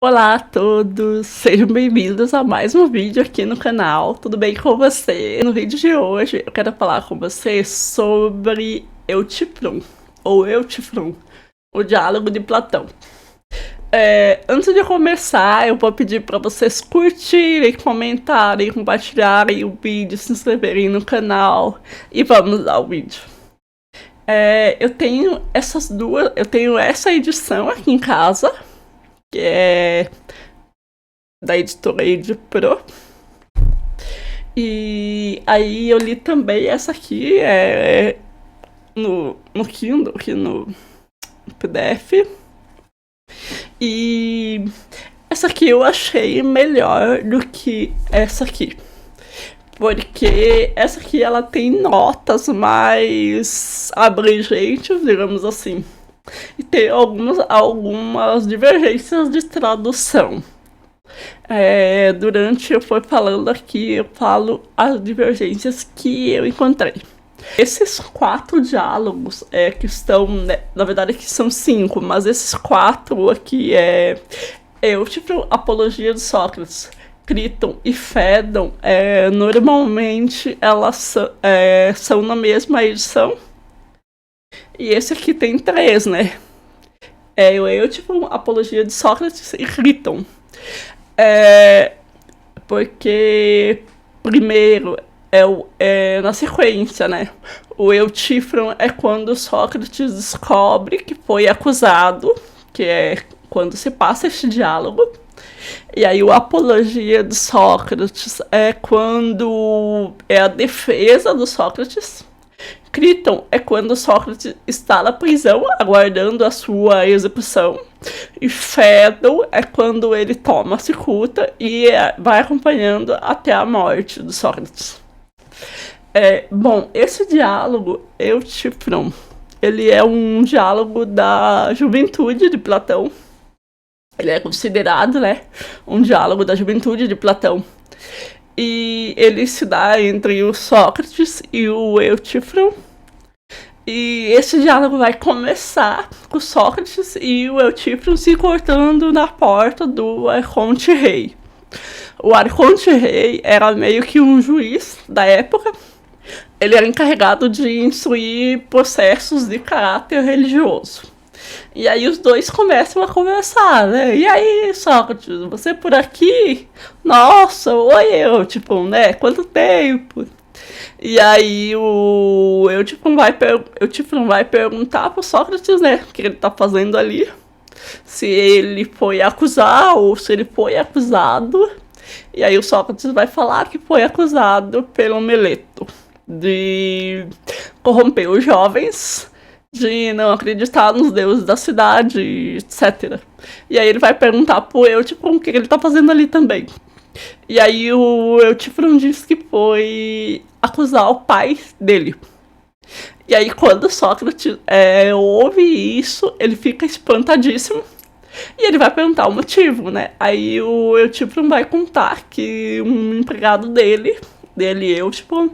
Olá a todos, sejam bem-vindos a mais um vídeo aqui no canal, tudo bem com você? No vídeo de hoje eu quero falar com você sobre Eutífron, ou Eutífron, o diálogo de Platão. Antes de começar, eu vou pedir para vocês curtirem, comentarem, compartilharem o vídeo, se inscreverem no canal e vamos ao vídeo. Eu tenho essa edição aqui em casa, que é da editora Ed Pro. E aí eu li também essa aqui, no Kindle, aqui no PDF. E essa aqui eu achei melhor do que essa aqui. Porque essa aqui ela tem notas mais abrangentes, digamos assim. E tem algumas divergências de tradução. Durante eu for falando aqui, eu falo as divergências que eu encontrei. Esses 4 diálogos que estão, né, na verdade aqui são 5, mas esses 4 aqui Eutífron, Apologia de Sócrates, Críton e Fédon, normalmente elas são na mesma edição. E esse aqui tem 3, né? O Eutífron, Apologia de Sócrates e Críton. Porque primeiro na sequência, né? O Eutífron é quando Sócrates descobre que foi acusado, que é quando se passa este diálogo. E aí o Apologia de Sócrates é quando é a defesa do Sócrates. Críton é quando Sócrates está na prisão, aguardando a sua execução. E Fédon é quando ele toma a cicuta e vai acompanhando até a morte do Sócrates. Bom, esse diálogo, Eutífron, ele é um diálogo da juventude de Platão. Ele é considerado, né, um diálogo da juventude de Platão. E ele se dá entre o Sócrates e o Eutífron. E esse diálogo vai começar com o Sócrates e o Eutífron se cortando na porta do Arconte-Rei. O Arconte-Rei era meio que um juiz da época. Ele era encarregado de instruir processos de caráter religioso. E aí os dois começam a conversar, né? E aí, Sócrates, você por aqui? Nossa, oi Eutífron, né? Quanto tempo? E aí o Eutífron vai perguntar pro Sócrates, né? O que ele tá fazendo ali. Se ele foi acusar ou se ele foi acusado. E aí o Sócrates vai falar que foi acusado pelo Meleto de corromper os jovens, de não acreditar nos deuses da cidade, etc. E aí ele vai perguntar pro Eutífron o que ele tá fazendo ali também. E aí o Eutífron diz que foi acusar o pai dele. E aí quando Sócrates ouve isso, ele fica espantadíssimo. E ele vai perguntar o motivo, né? Aí o Eutífron vai contar que um empregado dele Eutífron,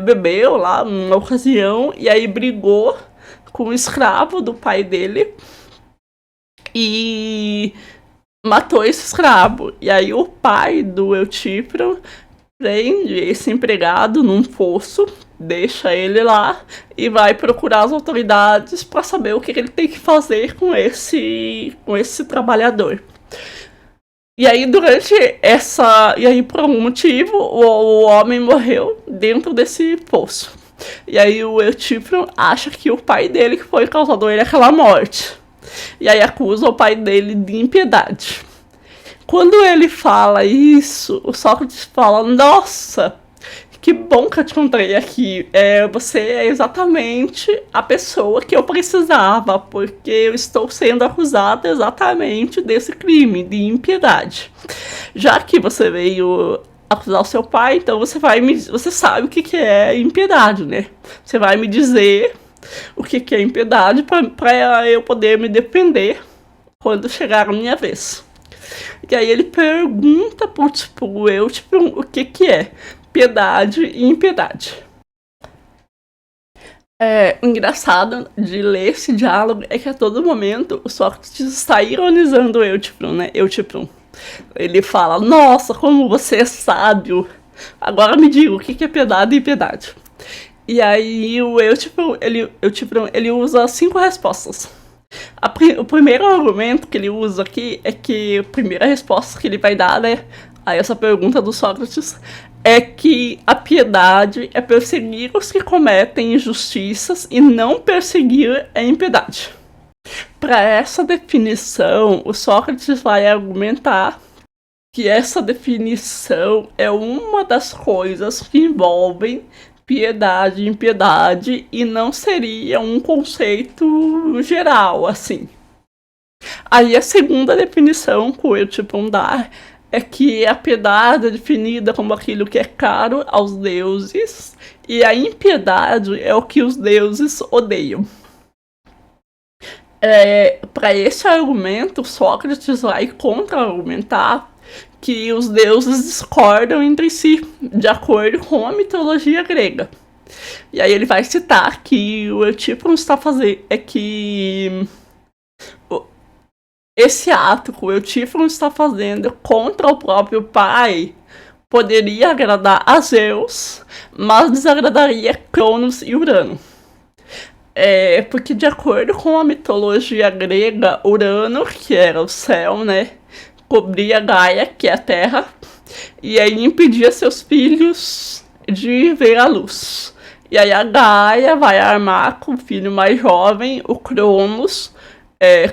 bebeu lá numa ocasião e aí brigou com o escravo do pai dele e matou esse escravo. E aí o pai do Eutífron prende esse empregado num fosso, deixa ele lá e vai procurar as autoridades para saber o que ele tem que fazer com esse trabalhador. E aí por algum motivo o homem morreu dentro desse poço. E aí o Eutífron acha que o pai dele que foi causador daquela morte. E aí acusa o pai dele de impiedade. Quando ele fala isso, o Sócrates fala: nossa, que bom que eu te encontrei aqui. Você é exatamente a pessoa que eu precisava, porque eu estou sendo acusado exatamente desse crime, de impiedade. Já que você veio acusar o seu pai, então você sabe o que é impiedade, né? Você vai me dizer o que é impiedade para eu poder me defender quando chegar a minha vez. E aí ele pergunta pro Eutífron o que é piedade e impiedade. É engraçado de ler esse diálogo é que a todo momento o Sócrates está ironizando o Eutipron, né? Eutipron. Ele fala, nossa, como você é sábio. Agora me diga, o que é piedade e impiedade? E aí o Eutipron, ele usa 5 respostas. O primeiro argumento que ele usa aqui é que a primeira resposta que ele vai dar, né, a essa pergunta do Sócrates é que a piedade é perseguir os que cometem injustiças e não perseguir a impiedade. Para essa definição, o Sócrates vai argumentar que essa definição é uma das coisas que envolvem piedade e impiedade e não seria um conceito geral, assim. Aí a segunda definição que o Eutipon dá é que a piedade é definida como aquilo que é caro aos deuses e a impiedade é o que os deuses odeiam. Para esse argumento, Sócrates vai contra-argumentar que os deuses discordam entre si, de acordo com a mitologia grega. E aí ele vai citar que o Eutipon está fazendo é que esse ato que o Eutipon está fazendo contra o próprio pai poderia agradar a Zeus, mas desagradaria Cronos e Urano. Porque de acordo com a mitologia grega, Urano, que era o céu, né, cobria Gaia, que é a terra, e aí impedia seus filhos de ver a luz. E aí a Gaia vai armar com o filho mais jovem, o Cronos,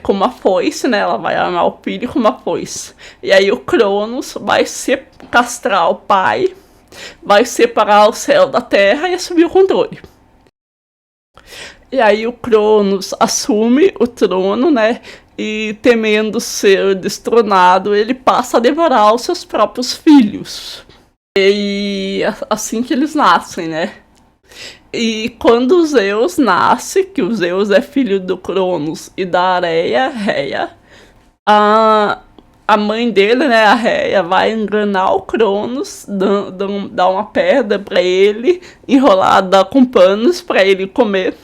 com uma foice, né? Ela vai armar o filho com uma foice. E aí o Cronos vai castrar o pai, vai separar o céu da terra e assumir o controle. E aí o Cronos assume o trono, né? E temendo ser destronado, ele passa a devorar os seus próprios filhos. E assim que eles nascem, né? E quando Zeus nasce, que o Zeus é filho do Cronos e da Areia, Reia, a mãe dele, né, a Reia, vai enganar o Cronos, dar uma pedra pra ele, enrolada com panos pra ele comer.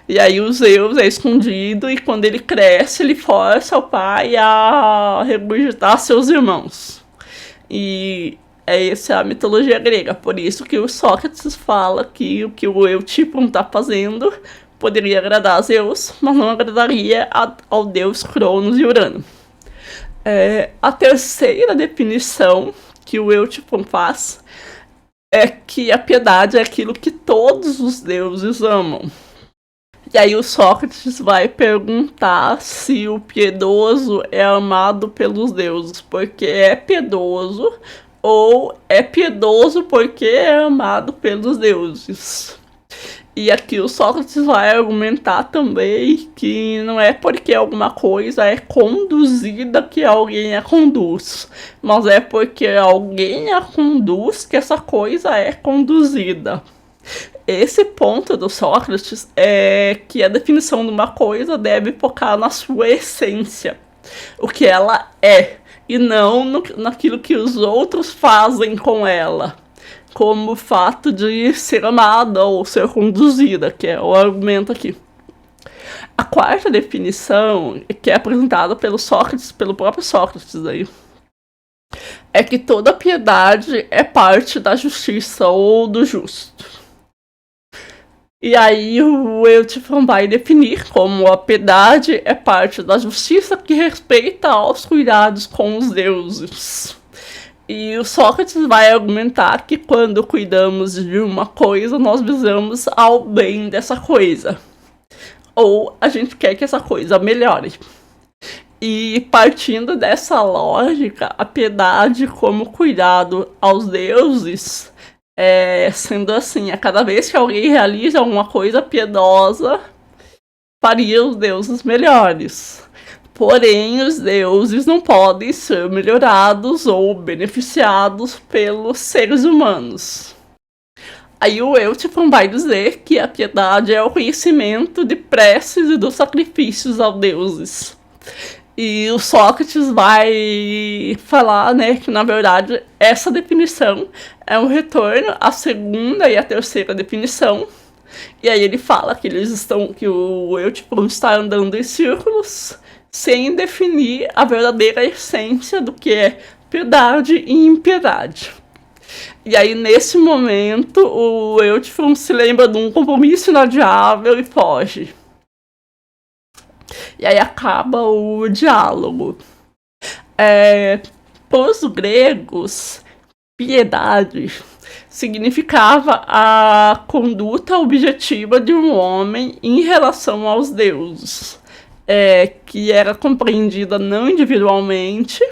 E aí o Zeus é escondido e quando ele cresce, ele força o pai a regurgitar seus irmãos. E essa é a mitologia grega. Por isso que o Sócrates fala que o que o Eutipon está fazendo poderia agradar a Zeus, mas não agradaria ao deus Cronos e Urano. A terceira definição que o Eutipon faz é que a piedade é aquilo que todos os deuses amam. E aí o Sócrates vai perguntar se o piedoso é amado pelos deuses porque é piedoso ou é piedoso porque é amado pelos deuses. E aqui o Sócrates vai argumentar também que não é porque alguma coisa é conduzida que alguém a conduz, mas é porque alguém a conduz que essa coisa é conduzida. Esse ponto do Sócrates é que a definição de uma coisa deve focar na sua essência, o que ela é, e não naquilo que os outros fazem com ela, como o fato de ser amada ou ser conduzida, que é o argumento aqui. A quarta definição, que é apresentada pelo Sócrates, pelo próprio Sócrates aí, é que toda piedade é parte da justiça ou do justo. E aí o Eutipon vai definir como a piedade é parte da justiça que respeita aos cuidados com os deuses. E o Sócrates vai argumentar que quando cuidamos de uma coisa, nós visamos ao bem dessa coisa. Ou a gente quer que essa coisa melhore. E partindo dessa lógica, a piedade como cuidado aos deuses, sendo assim, a cada vez que alguém realiza alguma coisa piedosa, faria os deuses melhores. Porém, os deuses não podem ser melhorados ou beneficiados pelos seres humanos. Aí o Eutipon vai dizer que a piedade é o conhecimento de preces e dos sacrifícios aos deuses. E o Sócrates vai falar, né, que na verdade essa definição é um retorno à segunda e à terceira definição, E aí ele fala que que o Eutipron está andando em círculos sem definir a verdadeira essência do que é piedade e impiedade. E aí, nesse momento, o Eutipron se lembra de um compromisso inadiável e foge. E aí acaba o diálogo. Para os gregos, piedade significava a conduta objetiva de um homem em relação aos deuses, que era compreendida não individualmente,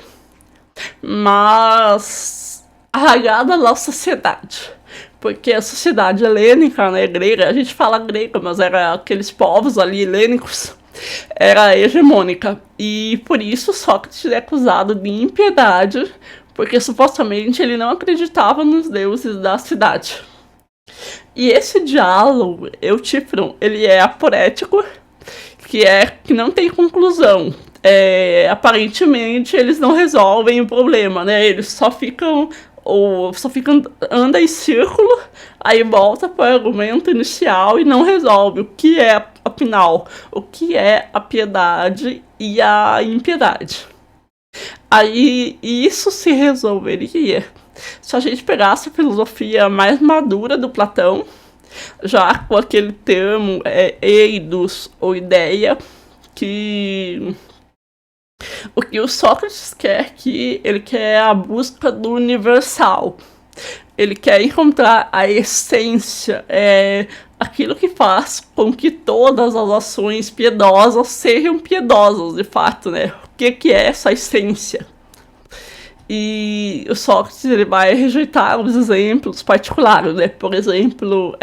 mas arraigada na sociedade. Porque a sociedade helênica, né, grega, a gente fala grega, mas era aqueles povos ali helênicos, era hegemônica. E por isso Sócrates é acusado de impiedade, porque supostamente ele não acreditava nos deuses da cidade. E esse diálogo, Eutipron, ele é aporético, que não tem conclusão. Aparentemente eles não resolvem o problema, né? Eles só ficam anda em círculo, aí volta para o argumento inicial e não resolve o que é, afinal, o que é a piedade e a impiedade. Aí isso se resolveria se a gente pegasse a filosofia mais madura do Platão, já com aquele termo eidos ou ideia, que o que o Sócrates quer aqui, ele quer a busca do universal. Ele quer encontrar a essência, aquilo que faz com que todas as ações piedosas sejam piedosas, de fato, né? O que é essa essência? E o Sócrates ele vai rejeitar os exemplos particulares, né? Por exemplo,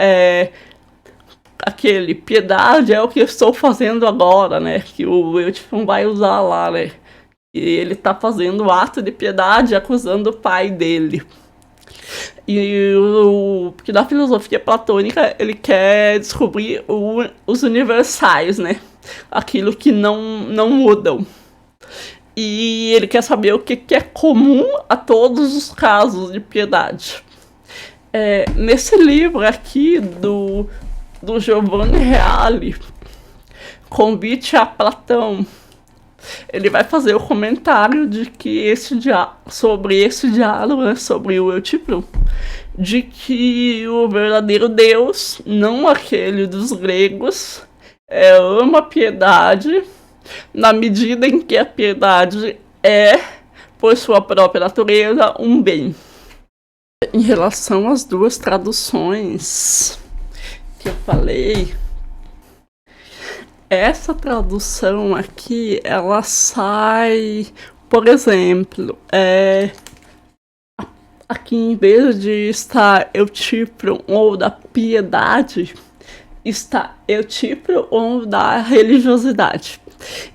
aquele piedade é o que eu estou fazendo agora, né? Que o Eutipron vai usar lá, né? E ele está fazendo o ato de piedade acusando o pai dele. Porque na filosofia platônica ele quer descobrir os universais, né? Aquilo que não mudam. E ele quer saber o que é comum a todos os casos de piedade. Nesse livro aqui do Giovanni Reale, Convite a Platão, ele vai fazer o comentário de que sobre esse diálogo, né, sobre o Eutipron, de que o verdadeiro Deus, não aquele dos gregos, ama a piedade na medida em que a piedade é, por sua própria natureza, um bem. Em relação às duas traduções que eu falei, essa tradução aqui, ela sai, por exemplo, aqui em vez de estar Eutipron ou da piedade, está Eutipron ou da religiosidade.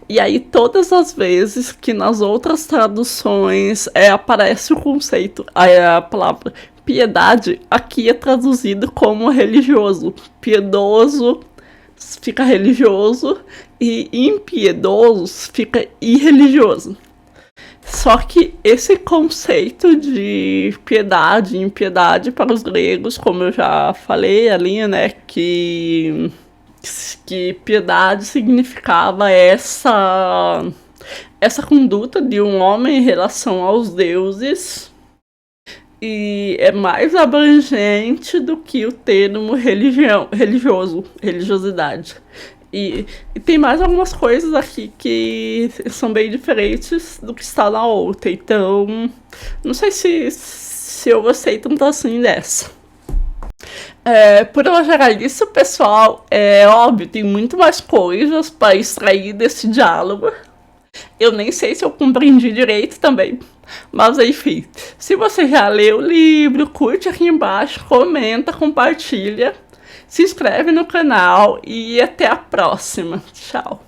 E aí todas as vezes que nas outras traduções aparece o conceito, a palavra piedade, aqui é traduzido como religioso. Piedoso fica religioso e impiedoso fica irreligioso. Só que esse conceito de piedade e impiedade para os gregos, como eu já falei ali, né, que piedade significava essa conduta de um homem em relação aos deuses, e é mais abrangente do que o termo religiosidade. E tem mais algumas coisas aqui que são bem diferentes do que está na outra. Então, não sei se eu gostei tanto assim dessa. Por hoje era isso, pessoal. Óbvio, tem muito mais coisas para extrair desse diálogo. Eu nem sei se eu compreendi direito também. Mas enfim, se você já leu o livro, curte aqui embaixo, comenta, compartilha, se inscreve no canal e até a próxima. Tchau!